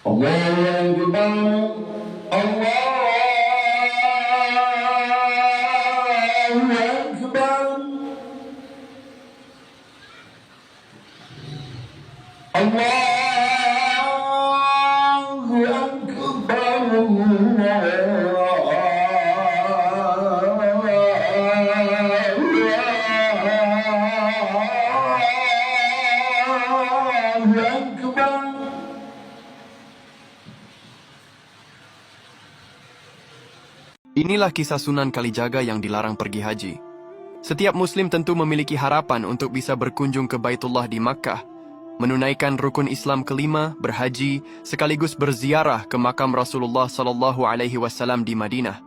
الله أكبر الله أكبر الله أكبر الله أكبر. Inilah kisah Sunan Kalijaga yang dilarang pergi haji. Setiap muslim tentu memiliki harapan untuk bisa berkunjung ke Baitullah di Makkah, menunaikan rukun Islam kelima, berhaji, sekaligus berziarah ke makam Rasulullah SAW di Madinah.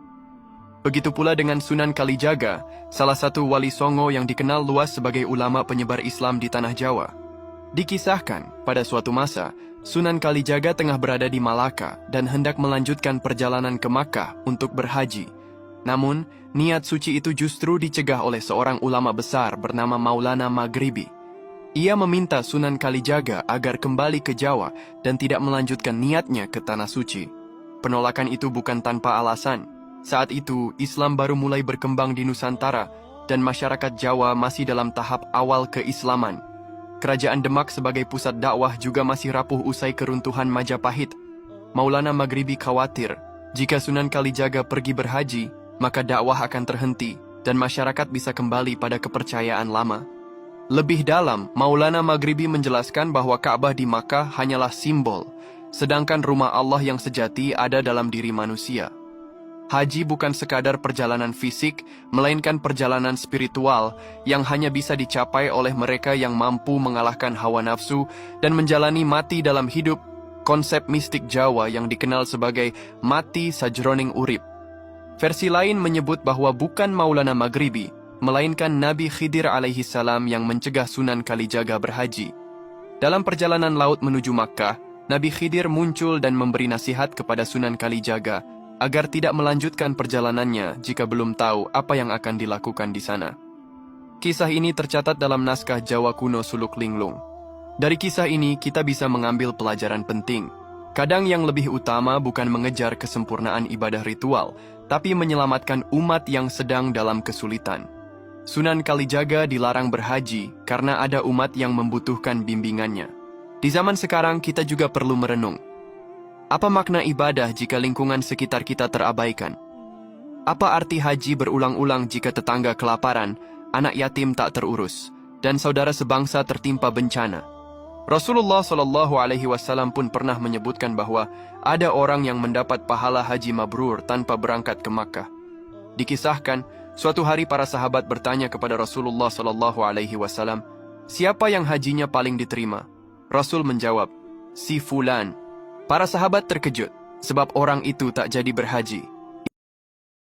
Begitu pula dengan Sunan Kalijaga, salah satu wali Songo yang dikenal luas sebagai ulama penyebar Islam di tanah Jawa. Dikisahkan, pada suatu masa, Sunan Kalijaga tengah berada di Malaka dan hendak melanjutkan perjalanan ke Makkah untuk berhaji. Namun, niat suci itu justru dicegah oleh seorang ulama besar bernama Maulana Maghribi. Ia meminta Sunan Kalijaga agar kembali ke Jawa dan tidak melanjutkan niatnya ke Tanah Suci. Penolakan itu bukan tanpa alasan. Saat itu, Islam baru mulai berkembang di Nusantara dan masyarakat Jawa masih dalam tahap awal keislaman. Kerajaan Demak sebagai pusat dakwah juga masih rapuh usai keruntuhan Majapahit. Maulana Maghribi khawatir, jika Sunan Kalijaga pergi berhaji, maka dakwah akan terhenti dan masyarakat bisa kembali pada kepercayaan lama. Lebih dalam, Maulana Maghribi menjelaskan bahwa Ka'bah di Makkah hanyalah simbol, sedangkan rumah Allah yang sejati ada dalam diri manusia. Haji bukan sekadar perjalanan fisik, melainkan perjalanan spiritual yang hanya bisa dicapai oleh mereka yang mampu mengalahkan hawa nafsu dan menjalani mati dalam hidup, konsep mistik Jawa yang dikenal sebagai mati sajroning urip. Versi lain menyebut bahwa bukan Maulana Maghribi, melainkan Nabi Khidir alaihi salam yang mencegah Sunan Kalijaga berhaji. Dalam perjalanan laut menuju Makkah, Nabi Khidir muncul dan memberi nasihat kepada Sunan Kalijaga agar tidak melanjutkan perjalanannya jika belum tahu apa yang akan dilakukan di sana. Kisah ini tercatat dalam naskah Jawa kuno Suluk Linglung. Dari kisah ini kita bisa mengambil pelajaran penting. Kadang yang lebih utama bukan mengejar kesempurnaan ibadah ritual, tapi menyelamatkan umat yang sedang dalam kesulitan. Sunan Kalijaga dilarang berhaji karena ada umat yang membutuhkan bimbingannya. Di zaman sekarang kita juga perlu merenung. Apa makna ibadah jika lingkungan sekitar kita terabaikan? Apa arti haji berulang-ulang jika tetangga kelaparan, anak yatim tak terurus, dan saudara sebangsa tertimpa bencana? Rasulullah SAW pun pernah menyebutkan bahwa ada orang yang mendapat pahala haji mabrur tanpa berangkat ke Makkah. Dikisahkan, suatu hari para sahabat bertanya kepada Rasulullah SAW, siapa yang hajinya paling diterima? Rasul menjawab, si fulan. Para sahabat terkejut, sebab orang itu tak jadi berhaji.